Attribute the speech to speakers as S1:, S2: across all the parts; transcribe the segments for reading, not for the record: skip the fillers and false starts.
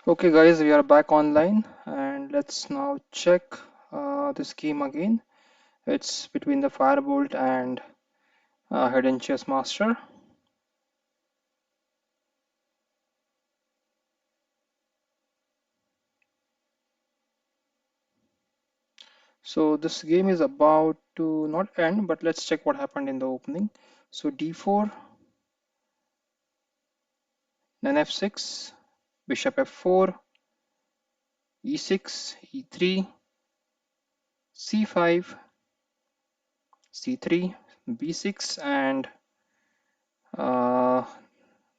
S1: Okay guys, we are back online and let's now check this game again. It's between the Firebolt and Hidden Chess Master. So this game is about to not end, but let's check what happened in the opening. So d4, then f6, bishop f4, e6, e3, c5, c3, b6, and uh,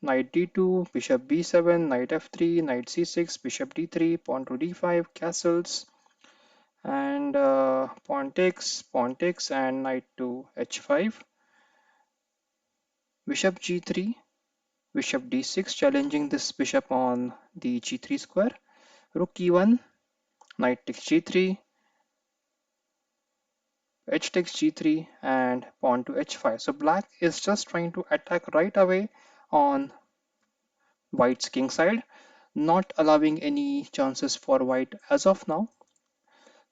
S1: knight d2, bishop b7, knight f3, knight c6, bishop d3, pawn to d5, castles, and pawn takes, and knight to h5, bishop g3, bishop d6, challenging this bishop on the g3 square, rook e1, knight takes g3, h takes g3, and pawn to h5. So black is just trying to attack right away on white's king side, not allowing any chances for white as of now.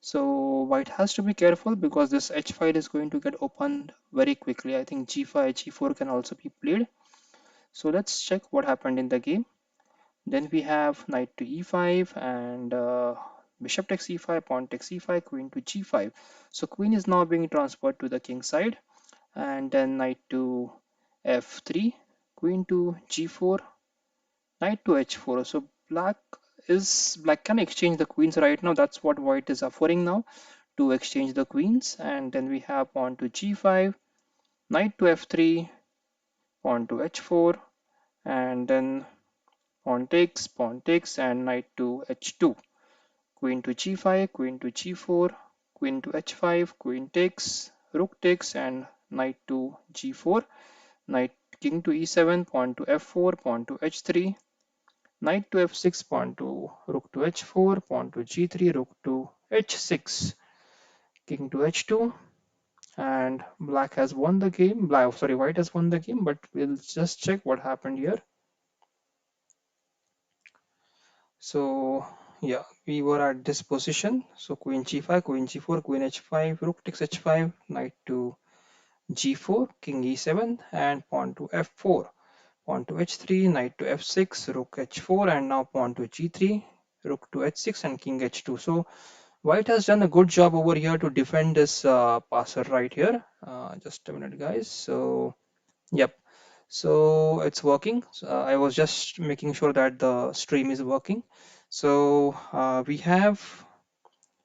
S1: So white has to be careful because this h file is going to get opened very quickly. I think g5, g4 can also be played. So let's check what happened in the game. Then we have knight to e5 and bishop takes e5, pawn takes e5, queen to g5. So queen is now being transferred to the king side, and then knight to f3, queen to g4, knight to h4. So black can exchange the queens right now. That's what white is offering now, to exchange the queens. And then we have pawn to g5, knight to f3, pawn to h4, and then pawn takes, and knight to h2, queen to g5, queen to g4, queen to h5, queen takes, rook takes, and knight to g4, knight king to e7, pawn to f4, pawn to h3, knight to f6, pawn to rook to h4, pawn to g3, rook to h6, king to h2, and black has won the game. White has won the game, but we'll just check what happened here. So yeah, we were at this position. So queen g5, queen g4, queen h5, rook takes h5, knight to g4, king e7, and pawn to f4, pawn to h3, knight to f6, rook h4, and now pawn to g3, rook to h6, and king h2. So white has done a good job over here to defend this passer right here. Just a minute, guys. So yep. So it's working. So, I was just making sure that the stream is working. So we have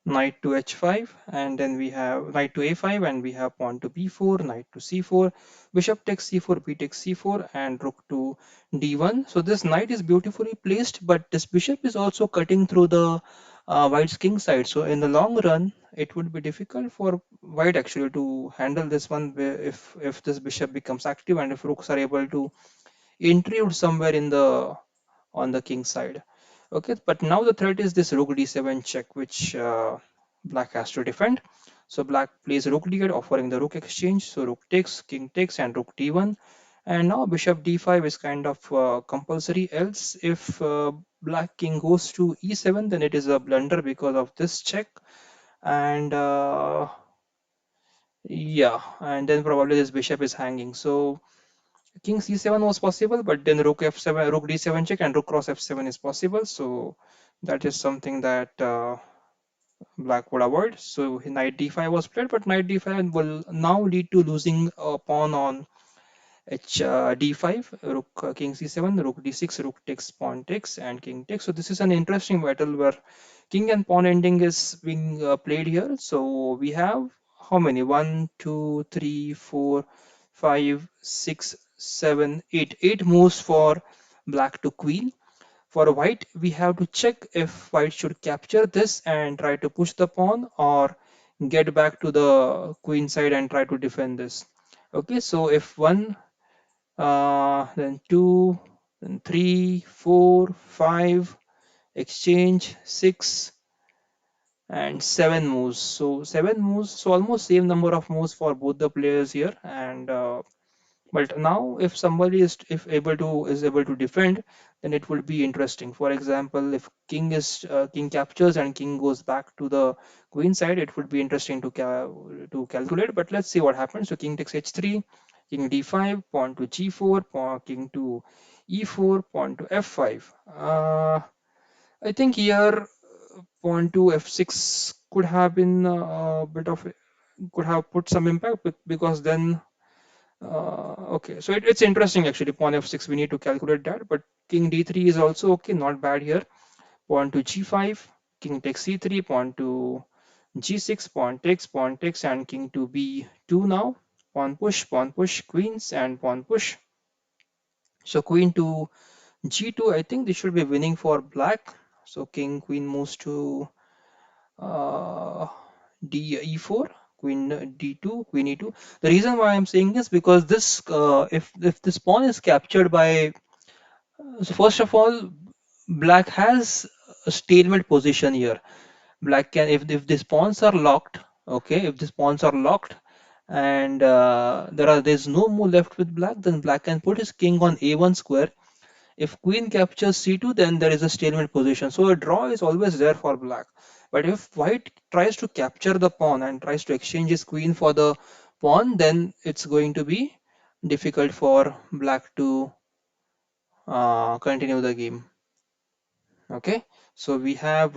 S1: knight to h5, and then we have knight to a5, and we have pawn to b4, knight to c4, bishop takes c4, b takes c4, and rook to d1. So this knight is beautifully placed, but this bishop is also cutting through the white's king side. So in the long run, it would be difficult for white actually to handle this one if this bishop becomes active and if rooks are able to intrude somewhere in the on the king side. Okay, but now the threat is this rook d7 check, which black has to defend. So black plays rook d8, offering the rook exchange. So rook takes, king takes, and rook d1. And now bishop d5 is kind of compulsory. Else, if black king goes to e7, then it is a blunder because of this check. And yeah, and then probably this bishop is hanging. So king c7 was possible, but then rook f7, rook d7 check, and rook cross f7 is possible. So that is something that black would avoid. So knight d5 was played, but knight d5 will now lead to losing a pawn on d5, rook king c7, rook d6, rook takes, pawn takes, and king takes. So this is an interesting battle where king and pawn ending is being played here. So we have how many? One, two, three, four, five, six, seven, eight. Eight moves for black to queen. For white, we have to check if white should capture this and try to push the pawn or get back to the queen side and try to defend this. Okay, so if one, then two, then three, four, five, exchange, six, and seven moves. So seven moves, so almost same number of moves for both the players here. And but now if somebody is able to defend, then it would be interesting. For example, if king captures and king goes back to the queen side, it would be interesting to calculate. But let's see what happens. So king takes h3, king d5, pawn to g4, king to e4, pawn to f5. I think here pawn to f6 could have been a bit of could have put some impact because then okay, so it's interesting actually. Pawn f6, we need to calculate that, but king d3 is also okay, not bad here. Pawn to g5, king takes c3, pawn to g6, pawn takes, and king to b2 now. Pawn push, queens, and pawn push. So queen to g2, I think this should be winning for black. So king, queen moves to uh, e4, queen d2, queen e2. The reason why I'm saying this because this if this pawn is captured by so first of all, black has a stalemate position here. Black can if these pawns are locked, okay, if these pawns are locked and there's no move left with black, then black can put his king on a1 square. If queen captures c2, then there is a stalemate position. So a draw is always there for black. But if white tries to capture the pawn and tries to exchange his queen for the pawn, then it's going to be difficult for black to continue the game. Okay, so we have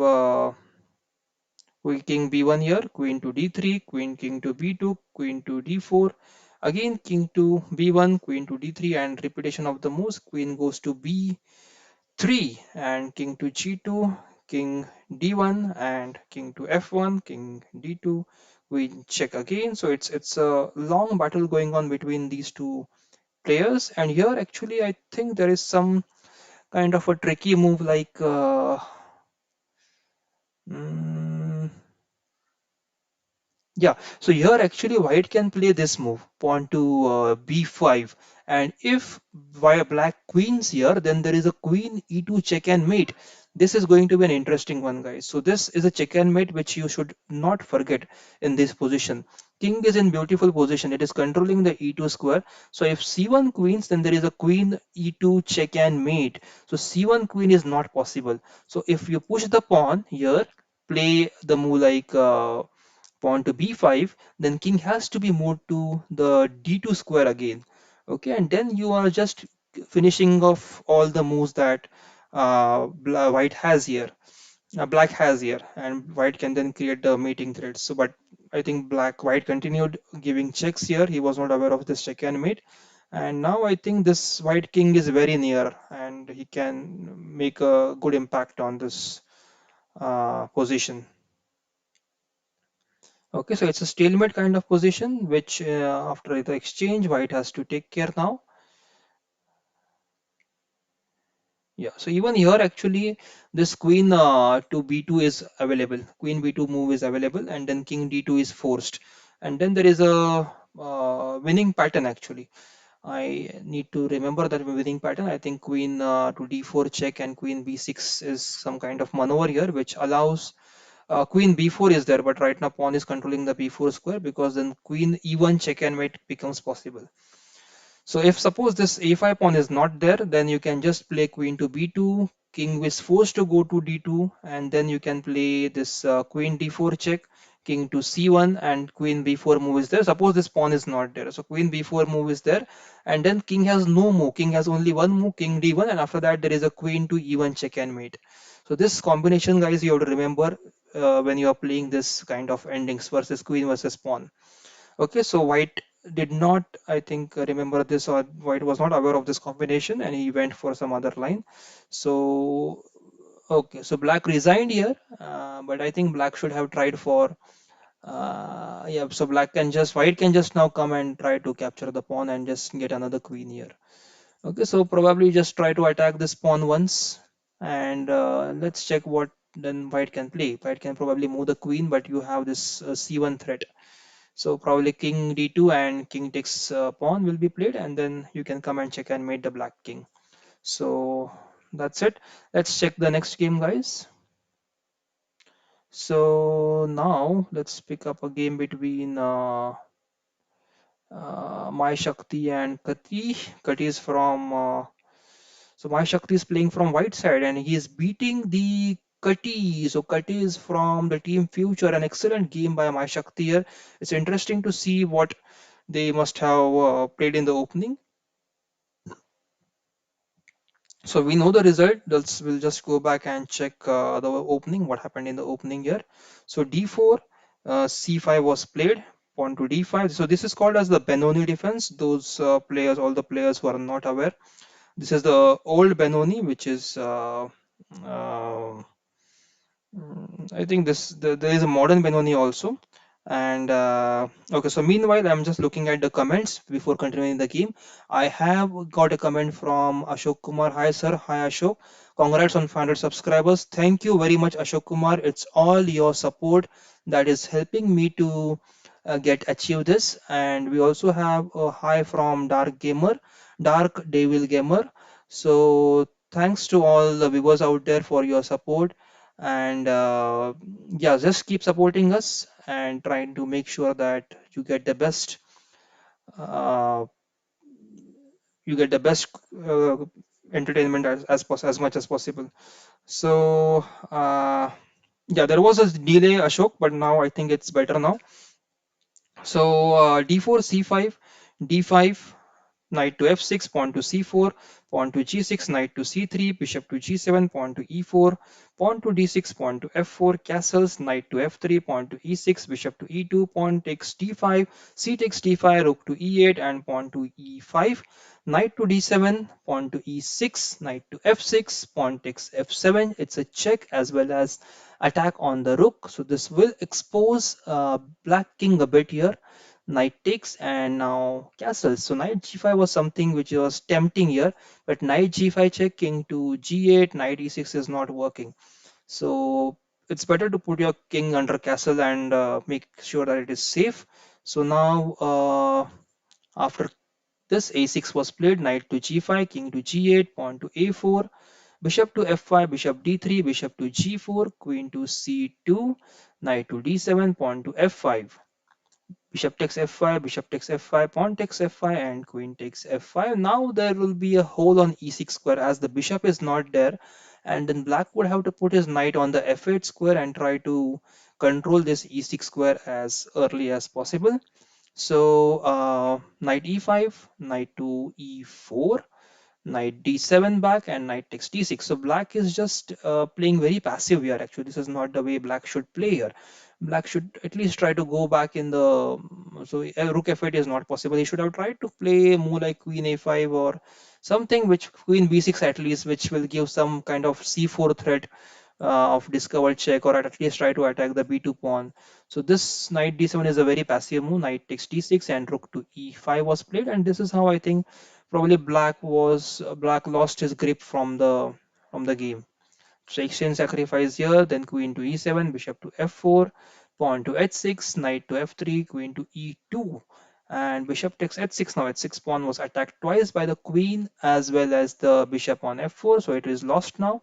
S1: king b1 here, queen to d3, queen king to b2, queen to d4, again king to b1, queen to d3, and repetition of the moves. Queen goes to b3 and king to g2, king d1 and king to f1, king d2. We check again. So it's a long battle going on between these two players, and here actually I think there is some kind of a tricky move like mm, yeah, so here actually white can play this move, pawn to b5, and if via black queens here, then there is a queen e2 check and mate. This is going to be an interesting one, guys. So this is a check and mate which you should not forget in this position. King is in beautiful position. It is controlling the e2 square. So if c1 queens, then there is a queen e2 check and mate. So c1 queen is not possible. So if you push the pawn here, play the move like pawn to b5, then king has to be moved to the d2 square again. Okay, and then you are just finishing off all the moves that white has here, black has here, and white can then create the mating thread. So, but I think white continued giving checks here. He was not aware of this check and mate. And now I think this white king is very near and he can make a good impact on this position. Okay, so it's a stalemate kind of position, which after the exchange, white has to take care now. Yeah, so even here actually this queen to b2 is available. Queen b2 move is available, and then king d2 is forced. And then there is a winning pattern actually. I need to remember that winning pattern. I think queen to d4 check and queen b6 is some kind of maneuver here, which allows queen b4 is there, but right now pawn is controlling the b4 square because then queen e1 check and mate becomes possible. So if suppose this a5 pawn is not there, then you can just play queen to b2, king is forced to go to d2, and then you can play this queen d4 check, king to c1, and queen b4 move is there. Suppose this pawn is not there, so queen b4 move is there, and then king has no move, king has only one move, king d1, and after that there is a queen to e1 check and mate. So this combination, guys, you have to remember when you are playing this kind of endings versus queen versus pawn. Okay, so white did not, I think, remember this, or white was not aware of this combination and he went for some other line. So, okay, so black resigned here, but I think black should have tried for, yeah, so white can just now come and try to capture the pawn and just get another queen here. Okay, so probably just try to attack this pawn once and let's check what then white can play. White can probably move the queen, but you have this c1 threat. So probably king d2 and king takes pawn will be played, and then you can come and check and mate the black king. So that's it. Let's check the next game, guys. So now let's pick up a game between Mai Shakti and Kati. Kati is from So my Shakti is playing from white side and he is beating the Kati. So Kati is from the team Future. An excellent game by my Shakti here. It's interesting to see what they must have played in the opening. So we know the result. We'll just go back and check the opening, what happened in the opening here. So d4, c5 was played, pawn to d5. So this is called as the Benoni defense. Those players, all the players who are not aware, this is the old Benoni, which is uh, I think there is a modern Benoni also. And okay, so meanwhile, I'm just looking at the comments before continuing the game. I have got a comment from Ashok Kumar. Hi, sir. Hi, Ashok. Congrats on 500 subscribers. Thank you very much, Ashok Kumar. It's all your support that is helping me to get achieve this. And we also have a hi from Dark Gamer, Dark Devil Gamer. So thanks to all the viewers out there for your support and yeah, just keep supporting us and trying to make sure that uh, you get the best uh, entertainment as much as possible. So yeah, there was a delay, Ashok, but now I think it's better now. So d4 c5 d5, knight to f6, pawn to c4, pawn to g6, knight to c3, bishop to g7, pawn to e4, pawn to d6, pawn to f4, castles, knight to f3, pawn to e6, bishop to e2, pawn takes d5, c takes d5, rook to e8, and pawn to e5, knight to d7, pawn to e6, knight to f6, pawn takes f7. It's a check as well as attack on the rook. So this will expose black king a bit here. Knight takes and now castles. So knight g5 was something which was tempting here, but knight g5 check, king to g8, knight e6 is not working. So it's better to put your king under castle and make sure that it is safe. So now after this, a6 was played, knight to g5, king to g8, pawn to a4, bishop to f5, bishop d3, bishop to g4, queen to c2, knight to d7, pawn to f5. Bishop takes f5, bishop takes f5, pawn takes f5, and queen takes f5. Now there will be a hole on e6 square as the bishop is not there, and then black would have to put his knight on the f8 square and try to control this e6 square as early as possible. So knight e5, knight to e4, knight d7 back, and knight takes d6. So black is just playing very passive here. Actually, this is not the way black should play here. Black should at least try to go back in the so rook f8 is not possible. He should have tried to play more like queen a5 or something, which queen b6 at least, which will give some kind of c4 threat of discovered check, or at least try to attack the b2 pawn. So this knight d7 is a very passive move. Knight takes d6 and rook to e5 was played, and this is how I think probably black lost his grip from the game. So exchange sacrifice here, then queen to e7, bishop to f4, pawn to h6, knight to f3, queen to e2, and bishop takes h6. Now h6 pawn was attacked twice by the queen as well as the bishop on f4, so it is lost now.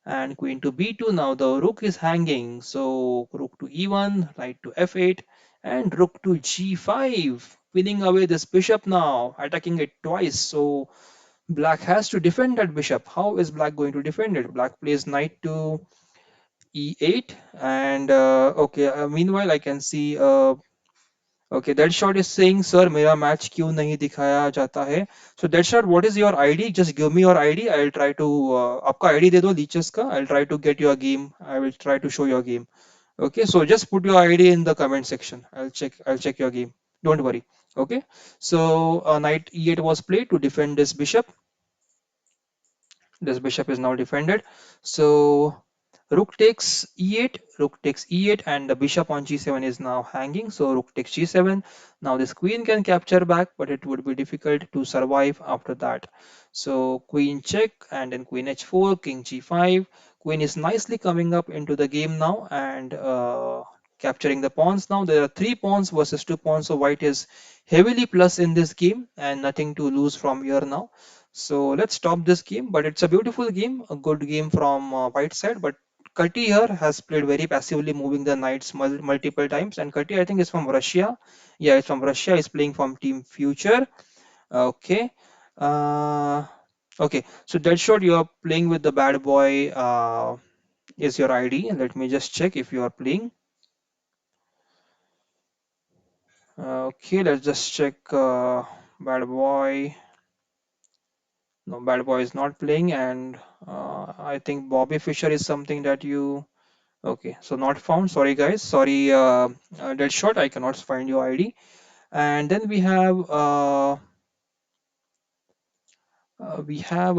S1: And queen to b2. Now the rook is hanging, so rook to e1, knight to f8, and rook to g5, winning away this bishop now, attacking it twice. So black has to defend that bishop. How is black going to defend it? Black plays knight to e8, and okay, meanwhile I can see okay, that shot is saying sir मेरा match क्यों नहीं दिखाया जाता है. So that shot, what is your ID? Just give me your ID. I'll try to आपका ID दे दो leches का. I'll try to get your game. I will try to show your game. Okay, so just put your ID in the comment section. I'll check your game. Don't worry. Okay, so knight e8 was played to defend this bishop. This bishop is now defended. So rook takes e8, rook takes e8, and the bishop on g7 is now hanging. So rook takes g7. Now this queen can capture back, but it would be difficult to survive after that. So queen check, and then queen h4, king g5. Queen is nicely coming up into the game now and capturing the pawns. Now there are three pawns versus two pawns, so white is heavily plus in this game and nothing to lose from here now. So let's stop this game, but it's a beautiful game, a good game from white side. But Kati here has played very passively, moving the knights multiple times. And Kati, I think, is from Russia. Yeah, it's from Russia. He's playing from Team Future. Okay. Uh, Okay, so Deadshot, you are playing with the bad boy. Is your ID? Let me just check if you are playing. Okay, let's just check. Bad boy. No, bad boy is not playing, and I think Bobby Fischer is something that you. Okay, so not found. Sorry, guys. Sorry, Deadshot. I cannot find your ID. And then we have a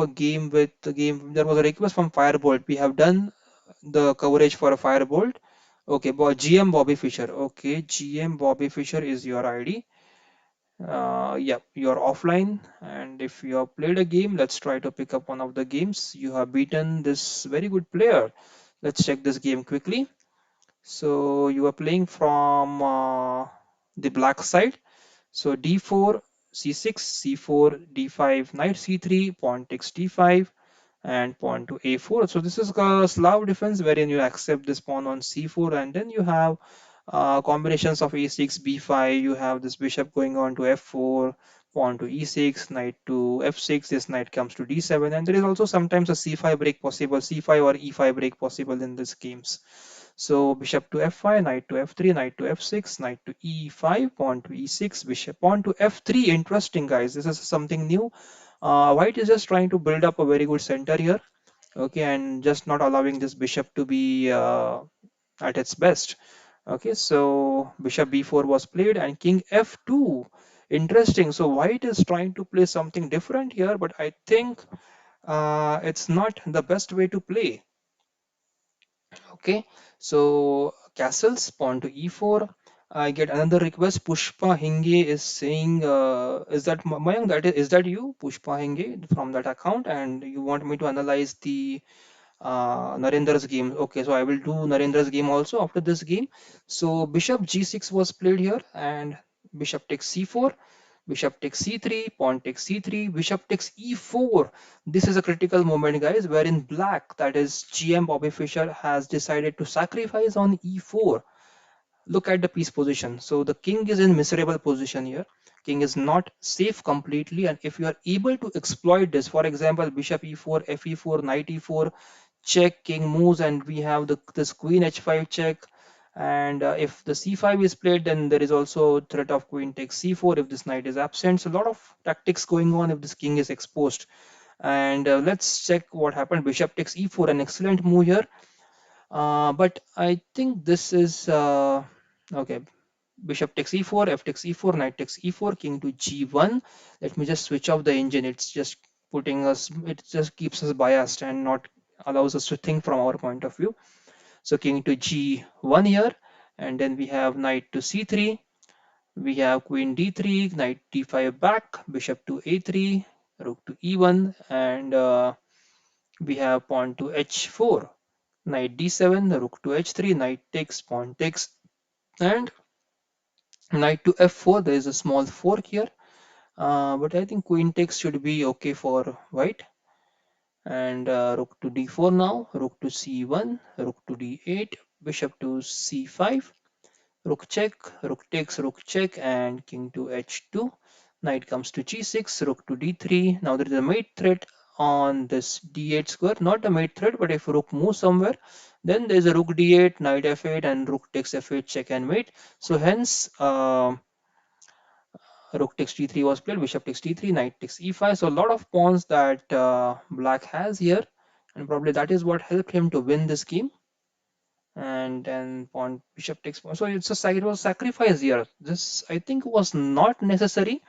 S1: game with the game. There was a request from Firebolt. We have done the coverage for a Firebolt. Okay, GM Bobby Fischer. Okay, GM Bobby Fischer is your ID. Yep, you're offline. And if you have played a game, let's try to pick up one of the games. You have beaten this very good player. Let's check this game quickly. So you are playing from the black side. So d4, c6, c4, d5, knight c3, pawn takes d5, and pawn to a4. So this is a Slav defense wherein you accept this pawn on c4, and then you have combinations of a6, b5. You have this bishop going on to f4, pawn to e6, knight to f6. This knight comes to d7, and there is also sometimes a c5 break possible, c5 or e5 break possible in these games. So bishop to f5, knight to f3, knight to f6, knight to e5, pawn to e6, bishop pawn to f3. Interesting, guys. This is something new. White is just trying to build up a very good center here. Okay, and just not allowing this bishop to be at its best. Okay, so bishop b4 was played and king f2. Interesting. So white is trying to play something different here, but I think it's not the best way to play. Okay, so castles, pawn to e4. I get another request. Pushpa Hinge is saying, is that Mayank? Is that you, Pushpa Hinge, from that account? And you want me to analyze the Narendra's game. Okay, so I will do Narendra's game also after this game. So bishop g6 was played here, and bishop takes c4, bishop takes c3, pawn takes c3, bishop takes e4. This is a critical moment, guys, wherein black, that is GM Bobby Fischer, has decided to sacrifice on e4. Look at the piece position. So the king is in miserable position here. King is not safe completely, and if you are able to exploit this, for example, bishop e4, fe4, knight e4, check, king moves, and we have this queen h5 check. And if the c5 is played, then there is also threat of queen takes c4 if this knight is absent. So a lot of tactics going on if this king is exposed. And let's check what happened. Bishop takes e4, an excellent move here. But I think this is okay. Bishop takes e4, f takes e4, knight takes e4, king to g1. Let me just switch off the engine. It's just putting us, it just keeps us biased and not allows us to think from our point of view. So king to g1 here, and then we have knight to c3. We have queen d3, knight d5 back, bishop to a3, rook to e1, and we have pawn to h4, knight d7, rook to h3, knight takes, pawn takes, and knight to f4. There is a small fork here, but I think queen takes should be okay for white. And rook to d4 now, rook to c1, rook to d8, bishop to c5, rook check, rook takes, rook check, and king to h2. Knight comes to g6, rook to d3. Now there is a mate threat on this d8 square. Not a mate threat, but if rook moves somewhere, then there is a rook d8, knight f8, and rook takes f8, check and mate. So hence, rook takes d3 was played, bishop takes d3, knight takes e5. So a lot of pawns that black has here, and probably that is what helped him to win this game. And then pawn bishop takes pawn. So it was sacrifice here. This I think was not necessary.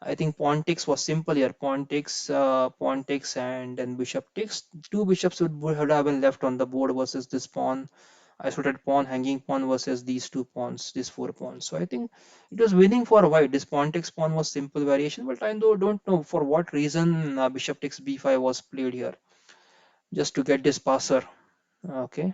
S1: I think pawn takes was simple here. Pawn takes, and then bishop takes. Two bishops would have been left on the board versus this pawn, isolated pawn, hanging pawn versus these two pawns, these four pawns. So I think it was winning for white. This pawn takes pawn was simple variation, but I don't know for what reason bishop takes b5 was played here, just to get this passer. Okay,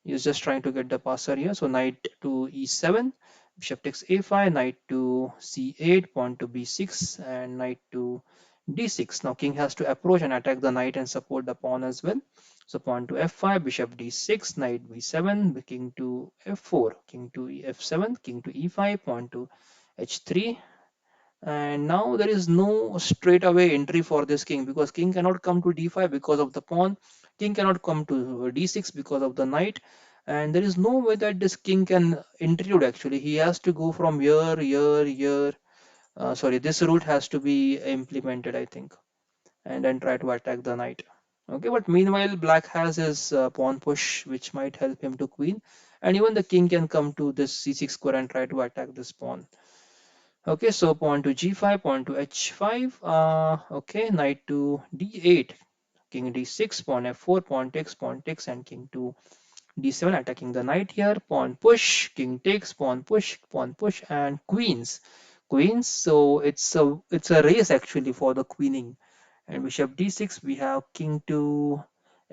S1: he's just trying to get the passer here. So knight to e7, bishop takes a5, knight to c8, pawn to b6, and knight to d6. Now king has to approach and attack the knight and support the pawn as well. So pawn to f5, bishop d6, knight b7, king to f4, king to f7, king to e5, pawn to h3, And now there is no straight away entry for this king because king cannot come to d5 because of the pawn. King cannot come to d6 because of the knight. And there is no way that this king can intrude actually. He has to go from here, here, here. Sorry, this route has to be implemented, I think, and then try to attack the knight. Okay, but meanwhile, black has his pawn push, which might help him to queen. And even the king can come to this c6 square and try to attack this pawn. Okay, so pawn to g5, pawn to h5. Okay, knight to d8, king d6, pawn f4, pawn takes, and king to d7, attacking the knight here. Pawn push, king takes, pawn push, and queens, queens. So it's a race actually for the queening. And bishop d6, we have king to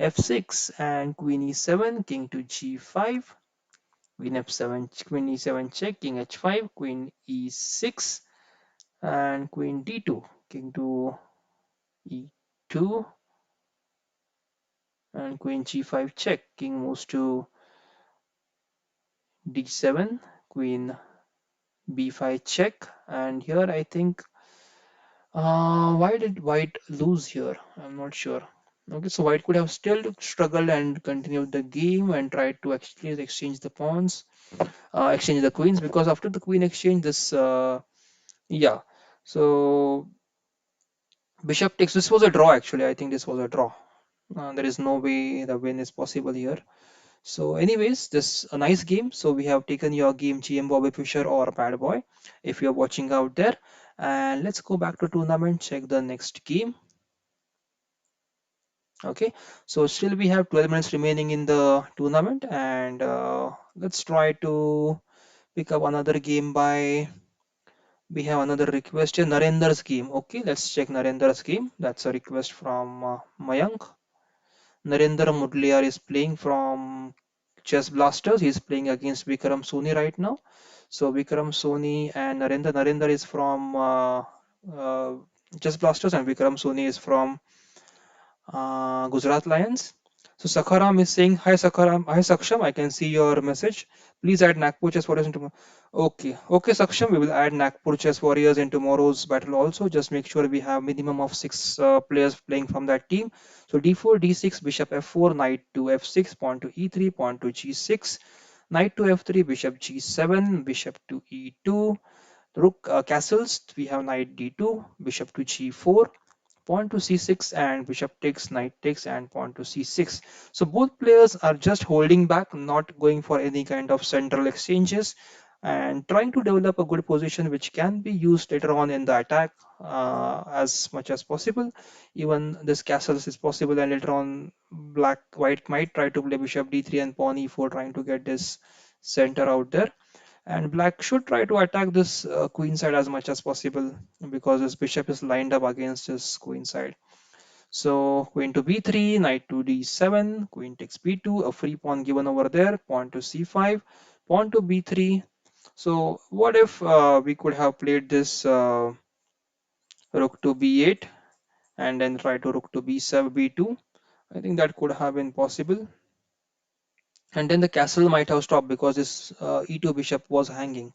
S1: f6 and queen e7, king to g5, queen f7, queen e7 check, king h5, queen e6 and queen d2, king to e2 and queen g5 check, king moves to d7, queen b5 check. And here I think why did white lose here? I'm not sure. Okay, so white could have still struggled and continued the game and tried to actually exchange the pawns, exchange the queens, because after the queen exchange this yeah, so bishop takes. This was a draw actually. I think this was a draw. There is no way the win is possible here. So, anyways, this a nice game. So we have taken your game GM Bobby Fischer or Bad Boy, if you're watching out there. And let's go back to tournament. Check the next game. Okay. So still we have 12 minutes remaining in the tournament, and let's try to pick up another game by. We have another request here, Narendra's game. Okay, let's check Narendra's game. That's a request from Mayank. Narendra Mudliar is playing from Chess Blasters. He's playing against Vikram Soni right now. So Vikram Soni and Narendra is from uh, Chess Blasters, and Vikram Soni is from Gujarat Lions. So Sakharam is saying, "Hi Sakharam, hi Saksham, I can see your message. Please add Nagpur Chess Warriors into." Okay, Saksham, we will add Nagpur Chess Warriors in tomorrow's battle also. Just make sure we have minimum of six players playing from that team. So d4, d6, bishop f4, knight to f6, pawn to e3, pawn to g6, knight to f3, bishop g7, bishop to e2, rook castles. We have knight d2, bishop to g4, pawn to c6, and bishop takes, knight takes, and pawn to c6. So both players are just holding back, not going for any kind of central exchanges, and trying to develop a good position which can be used later on in the attack as much as possible. Even this castles is possible, and later on white might try to play bishop d3 and pawn e4, trying to get this center out there. And black should try to attack this queen side as much as possible because this bishop is lined up against this queen side. So queen to b3, knight to d7, queen takes b2, a free pawn given over there, pawn to c5, pawn to b3. So what if we could have played this rook to b8 and then try to rook to b7, b2? I think that could have been possible. And then the castle might have stopped because this e2 bishop was hanging.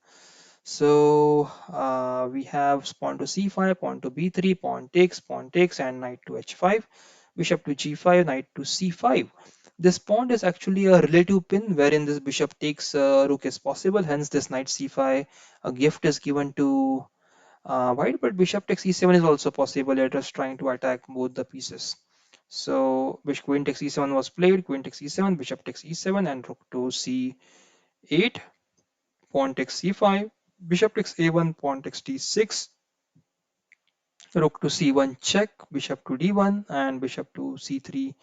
S1: So we have pawn to c5, pawn to b3, pawn takes, and knight to h5, bishop to g5, knight to c5. This pawn is actually a relative pin wherein this bishop takes rook is possible. Hence, this knight c5, a gift is given to white, but bishop takes e7 is also possible. It is trying to attack both the pieces. So, queen takes e7 was played, queen takes e7, bishop takes e7, and rook to c8. Pawn takes c5, bishop takes a1, pawn takes d6, rook to c1 check, bishop to d1, and bishop to c3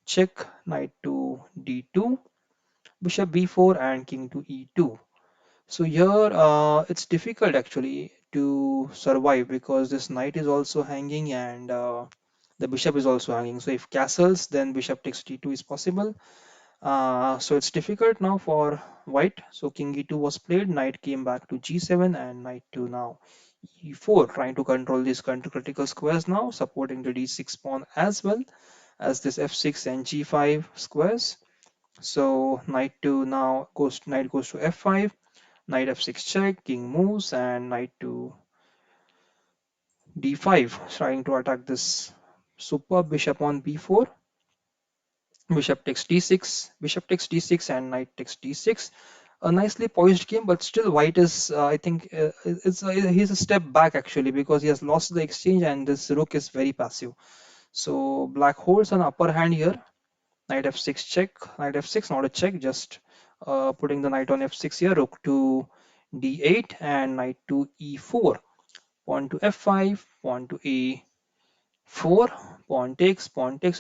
S1: check, knight to d2, bishop b4, and king to e2. So here it's difficult actually to survive because this knight is also hanging and the bishop is also hanging. So if castles, then bishop takes d2 is possible. So it's difficult now for white. So king e2 was played, knight came back to g7, and knight to now e4, trying to control these critical squares now, supporting the d6 pawn as well as this f6 and g5 squares. So knight goes to f5, knight f6 check, king moves, and knight to d5, trying to attack this super bishop on b4. Bishop takes d6, bishop takes d6, and knight takes d6. A nicely poised game, but still white is, I think, he's a step back actually because he has lost the exchange and this rook is very passive. So black holds an upper hand here. Knight f6 check, knight f6, not a check, just putting the knight on f6 here, rook to d8 and knight to e4. Pawn to f5, pawn to a4, pawn takes,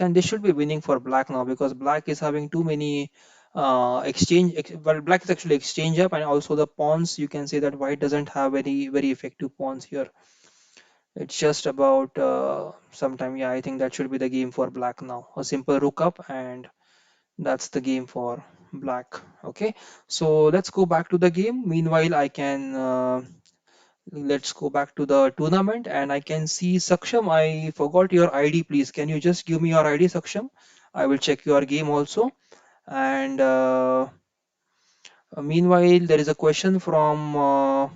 S1: and this should be winning for black now because black is having too many well, black is actually exchange up, and also the pawns, you can say that white doesn't have any very effective pawns here. It's just about sometime, yeah, I think that should be the game for black now. A simple rook up, and that's the game for black. Okay, so let's go back to the game. Meanwhile, I can let's go back to the tournament, and I can see Saksham. I forgot your ID, please. Can you just give me your ID, Saksham? I will check your game also. And meanwhile, there is a question from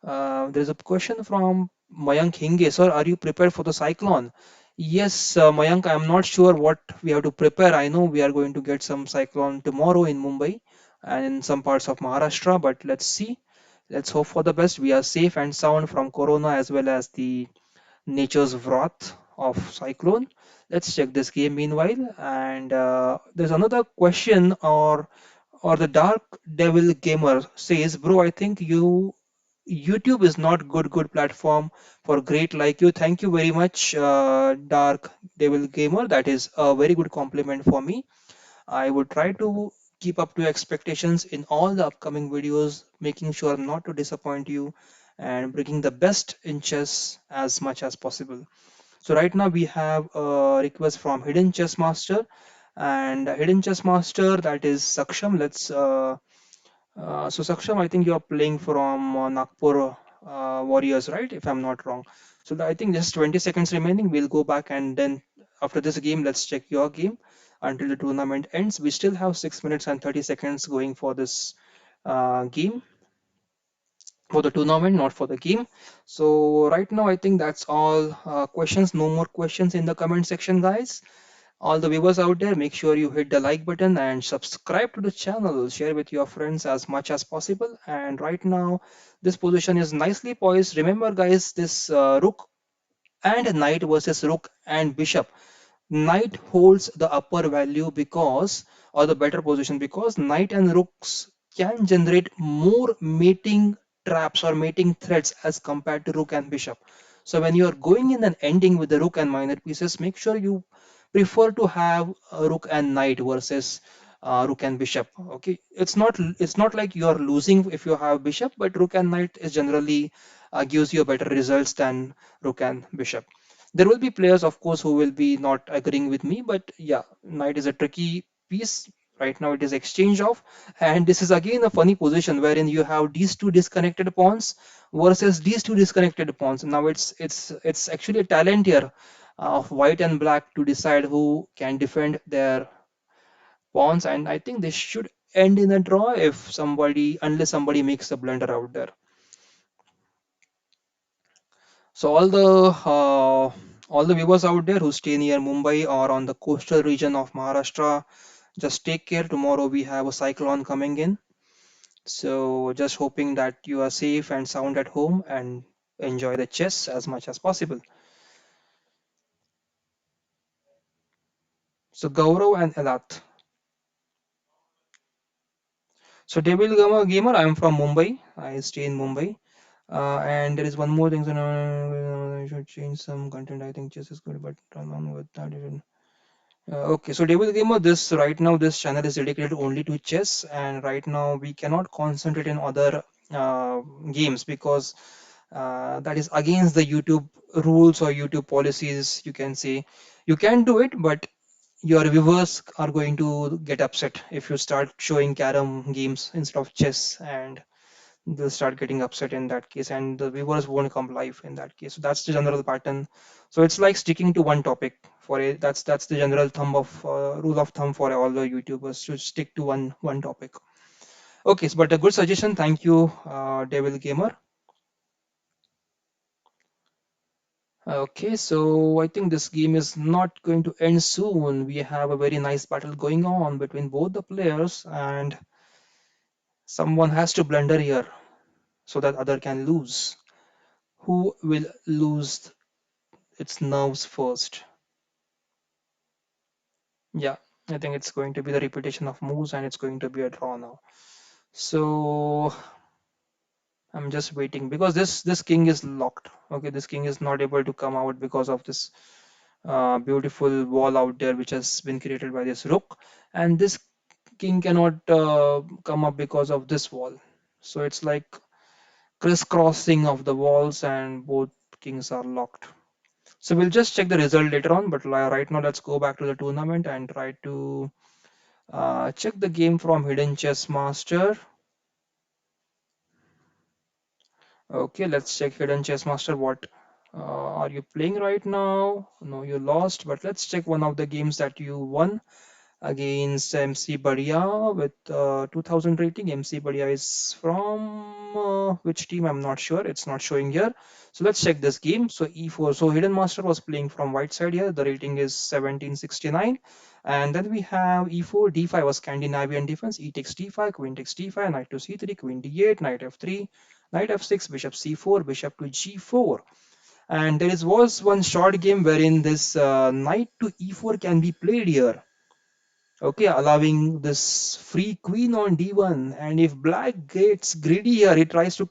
S1: there's a question from Mayank Hinge. Sir, are you prepared for the cyclone? Yes, Mayank, I'm not sure what we have to prepare. I know we are going to get some cyclone tomorrow in Mumbai and in some parts of Maharashtra, but let's see. Let's hope for the best. We are safe and sound from corona as well as the nature's wrath of cyclone. Let's check this game meanwhile. And there's another question, or the Dark Devil Gamer says, bro, I think YouTube is not good platform for great like you. Thank you very much, Dark Devil Gamer. That is a very good compliment for me. I would try to keep up to expectations in all the upcoming videos, making sure not to disappoint you and bringing the best in chess as much as possible. So right now we have a request from Hidden Chess Master, and Hidden Chess Master, that is Saksham. So Saksham, I think you're playing from Nagpur Warriors, right? If I'm not wrong. So I think just 20 seconds remaining. We'll go back, and then after this game, let's check your game until the tournament ends. We still have 6 minutes and 30 seconds going for this game, for the tournament, not for the game. So right now, I think that's all questions. No more questions in the comment section, guys. All the viewers out there, make sure you hit the like button and subscribe to the channel. Share with your friends as much as possible. And right now, this position is nicely poised. Remember, guys, this rook and knight versus rook and bishop. Knight holds the upper value because, or the better position, because knight and rooks can generate more mating traps or mating threats as compared to rook and bishop. So when you are going in and ending with the rook and minor pieces, make sure you prefer to have a rook and knight versus rook and bishop. Okay, it's not like you are losing if you have bishop, but rook and knight is generally gives you better results than rook and bishop. There will be players, of course, who will be not agreeing with me, but yeah, knight is a tricky piece. Right now, it is exchange off, and this is again a funny position wherein you have these two disconnected pawns versus these two disconnected pawns. Now it's actually a talent here of white and black to decide who can defend their pawns, and I think this should end in a draw if somebody, unless somebody makes a blunder out there. So all the viewers out there who stay near Mumbai or on the coastal region of Maharashtra, just take care. Tomorrow we have a cyclone coming in. So just hoping that you are safe and sound at home and enjoy the chess as much as possible. So Gaurav and Elat. So Devil Gamer, I am from Mumbai. I stay in Mumbai. And there is one more thing. So I should change some content. I think chess is good, but along with that, okay, so Devil Gamer, this right now this channel is dedicated only to chess, and right now we cannot concentrate in other games because that is against the YouTube rules or YouTube policies. You can say you can do it, but your viewers are going to get upset if you start showing carom games instead of chess, and they'll start getting upset in that case, and the viewers won't come live in that case. So that's the general pattern. So it's like sticking to one topic for a, that's the general thumb of rule of thumb for all the YouTubers to stick to one topic. Okay, so, but a good suggestion. Thank you, Devil Gamer. Okay, so I think this game is not going to end soon. We have a very nice battle going on between both the players, and someone has to blunder here so that other can lose. Who will lose its nerves first? Yeah, I think it's going to be the repetition of moves, and it's going to be a draw now. So I'm just waiting because this king is locked. Okay, this king is not able to come out because of this beautiful wall out there which has been created by this rook, and this king cannot come up because of this wall. So it's like crisscrossing of the walls, and both kings are locked. So we'll just check the result later on, but right now let's go back to the tournament and try to check the game from Hidden Chess Master. Okay, let's check Hidden Chess Master. What are you playing right now? No, you lost, but let's check one of the games that you won against MC Badia with 2000 rating. MC Badia is from which team? I'm not sure. It's not showing here. So let's check this game. So E4. So Hidden Master was playing from white side here. The rating is 1769. And then we have E4, D5 was Scandinavian defense. E takes D5, Queen takes D5, Knight to C3, Queen D8, Knight F3, Knight F6, Bishop C4, Bishop to G4. And there is was one short game wherein this Knight to E4 can be played here. Okay, allowing this free queen on d1, and if black gets greedy here, he tries to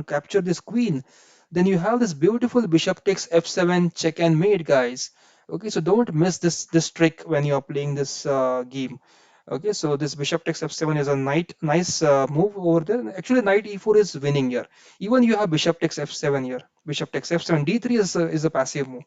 S1: capture this queen, then you have this beautiful bishop takes f7 check and mate, guys. Okay, so don't miss this trick when you are playing this game. Okay, so this bishop takes f7 is a nice move over there. Actually, knight e4 is winning here. Even you have bishop takes f7 here. Bishop takes f7, d3 is a passive move.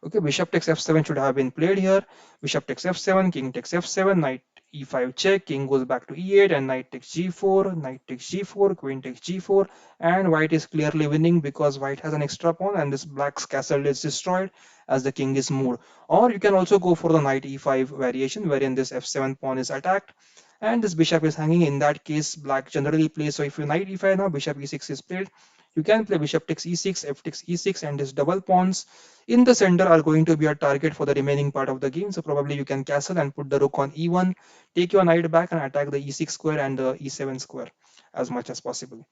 S1: Okay, bishop takes f7 should have been played here. Bishop takes f7, king takes f7, knight e5 check, king goes back to e8, and knight takes g4, knight takes g4, queen takes g4, and white is clearly winning because white has an extra pawn, and this black's castle is destroyed as the king is moved. Or you can also go for the knight e5 variation, wherein this f7 pawn is attacked and this bishop is hanging. In that case, black generally plays. So if you knight e5 now, bishop e6 is played. You can play bishop takes e6, f takes e6, and these double pawns in the center are going to be a target for the remaining part of the game. So probably you can castle and put the rook on e1, take your knight back and attack the e6 square and the e7 square as much as possible.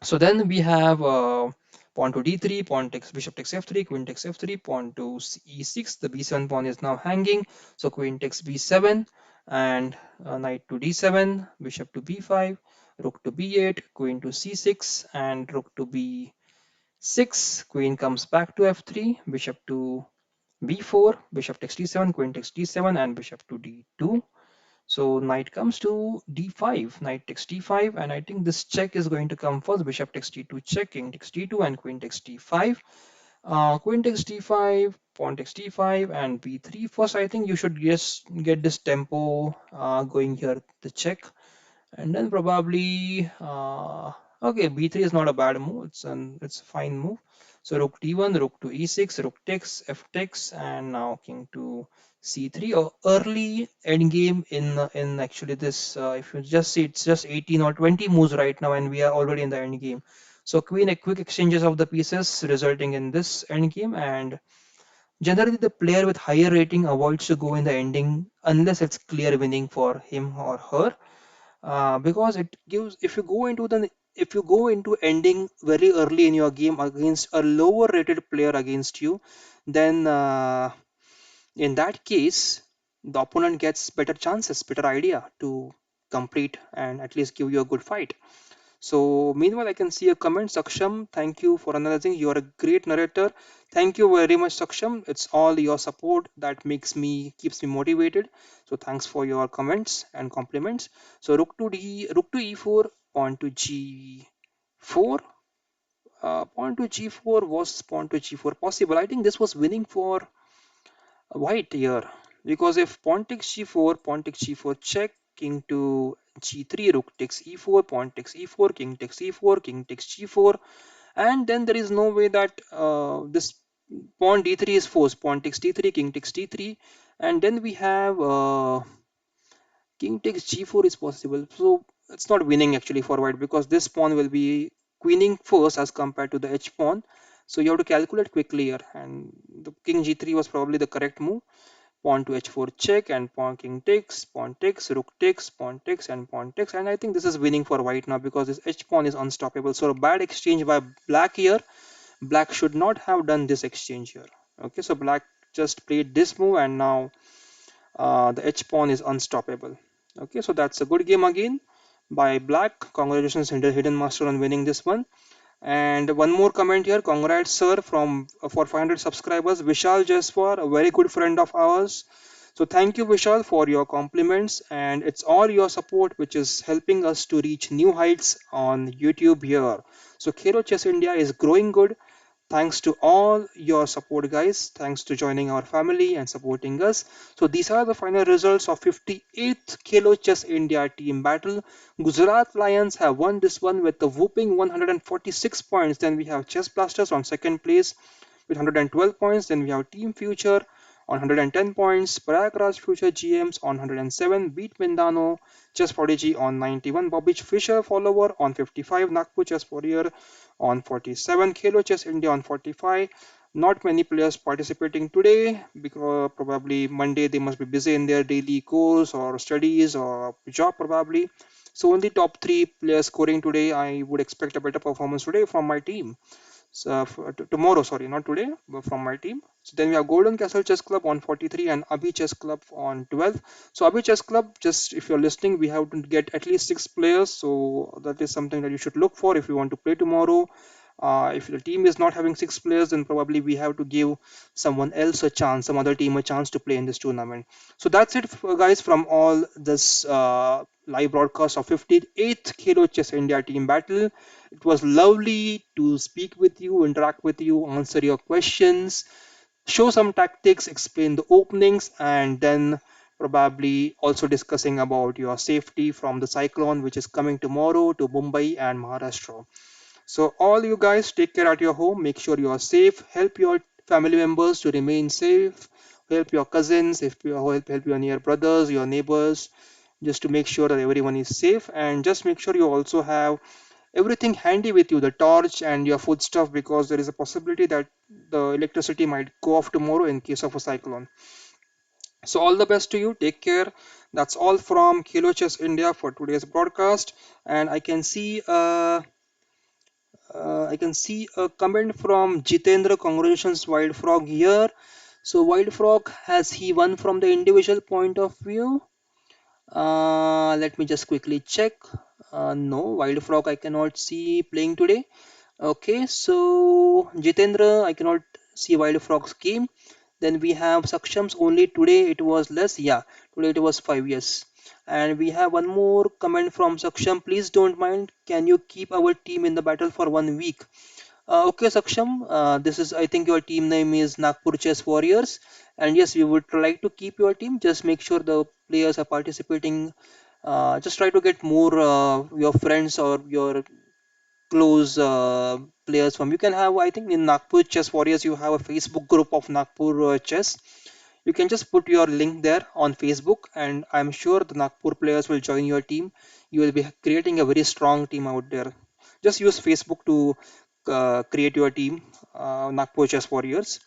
S1: So then we have pawn to d3, pawn takes bishop takes f3, queen takes f3, pawn to e6. The b7 pawn is now hanging, so queen takes b7 and knight to d7, bishop to b5, rook to b8, queen to c6, and rook to b6. Queen comes back to f3, bishop to b4, bishop takes d7, queen takes d7, and bishop to d2. So knight comes to d5, knight takes d5, and I think this check is going to come first. Bishop takes d2 check, king takes d2, and queen takes d5. Queen takes d5, pawn takes d5, and b3 first. I think you should just get this tempo going here, the check, and then probably okay, b3 is not a bad move. It's a fine move. So rook d1, rook to e6, rook takes, f takes, and now king to c3. Or early endgame in actually this. If you just see, it's just 18 or 20 moves right now, and we are already in the endgame. So queen a quick exchanges of the pieces, resulting in this endgame. And generally, the player with higher rating avoids to go in the ending unless it's clear winning for him or her, because it gives, if you go into ending very early in your game against a lower rated player against you, then in that case the opponent gets better chances, better idea to complete and at least give you a good fight. So meanwhile, I can see a comment. Saksham, thank you for analyzing. You are a great narrator. Thank you very much, Saksham. It's all your support that keeps me motivated. So thanks for your comments and compliments. So rook to e4, pawn to g4. Pawn to g4 was pawn to g4 possible? I think this was winning for white here, because if pawn takes g4, pawn takes g4 check, king to g3, rook takes e4, pawn takes e4, king takes e4, king takes g4, and then there is no way that this pawn d3 is forced. Pawn takes d3, king takes d3, and then we have king takes g4 is possible. So it's not winning actually for white, because this pawn will be queening first as compared to the h pawn. So you have to calculate quickly here, and the king g3 was probably the correct move. Pawn to h4 check, and pawn takes, rook takes, pawn takes, and pawn takes. And I think this is winning for white now because this h pawn is unstoppable. So a bad exchange by black here. Black should not have done this exchange here. Okay, so black just played this move, and now the h pawn is unstoppable. Okay, so that's a good game again by black. Congratulations, hidden master, on winning this one. And one more comment here. Congrats, sir, from for 500 subscribers. Vishal Jaswar, a very good friend of ours. So thank you, Vishal, for your compliments, and it's all your support which is helping us to reach new heights on YouTube here. So Khelo Chess India is growing good. Thanks to all your support, guys. Thanks to joining our family and supporting us. So these are the final results of 58th Khelo Chess India team battle. Gujarat Lions have won this one with a whooping 146 points. Then we have Chess Blasters on second place with 112 points. Then we have Team Future on 110 points. Prayagraj Future GMs on 107. Beat Mindano Chess Prodigy on 91. Bobby Fischer follower on 55. Nagpur Chess Warrior on 47. Khelo Chess India on 45. Not many players participating today because probably Monday they must be busy in their daily course or studies or job probably. So only top three players scoring today. I would expect a better performance today from my team. So tomorrow, sorry, not today, but from my team. So then we have Golden Castle Chess Club on 43 and Abhi Chess Club on 12. So Abhi Chess Club, just if you're listening, we have to get at least 6 players. So that is something that you should look for if you want to play tomorrow. If the team is not having 6 players, then probably we have to give someone else a chance, some other team a chance to play in this tournament. So that's it, guys, from all this live broadcast of 58th Khelo Chess India team battle. It was lovely to speak with you, interact with you, answer your questions, show some tactics, explain the openings, and then probably also discussing about your safety from the cyclone which is coming tomorrow to Mumbai and Maharashtra. So all you guys take care at your home, make sure you are safe, help your family members to remain safe, help your cousins, if you help your near brothers, your neighbors, just to make sure that everyone is safe, and just make sure you also have everything handy with you, the torch and your food stuff, because there is a possibility that the electricity might go off tomorrow in case of a cyclone. So all the best to you, take care. That's all from Kilo Chess India for today's broadcast. And I can see a comment from Jitendra. Congratulations, Wild Frog here. So Wild Frog, has he won from the individual point of view? Let me just quickly check. No, Wild Frog I cannot see playing today. Okay, so Jitendra, I cannot see Wild Frog's game. Then we have Saksham's only today it was less. Yeah, today it was 5 years. And we have one more comment from Saksham. Please don't mind. Can you keep our team in the battle for 1 week? Okay, Saksham. This is, I think, your team name is Nagpur Chess Warriors. And yes, we would like to keep your team. Just make sure the players are participating. Just try to get more your friends or your close players from. You can have, I think, in Nagpur Chess Warriors, you have a Facebook group of Nagpur Chess. You can just put your link there on Facebook, and I'm sure the Nagpur players will join your team. You will be creating a very strong team out there. Just use Facebook to create your team, Nagpur Chess Warriors.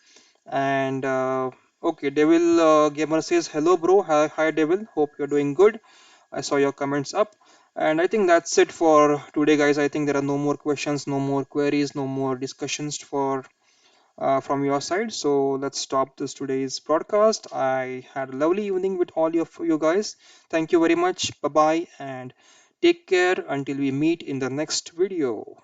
S1: And okay, Devil Gamer says, hello, bro. Hi, Devil. Hope you're doing good. I saw your comments up. And I think that's it for today, guys. I think there are no more questions, no more queries, no more discussions for from your side. So let's stop this today's broadcast. I had a lovely evening with all of you guys. Thank you very much. Bye bye and take care until we meet in the next video.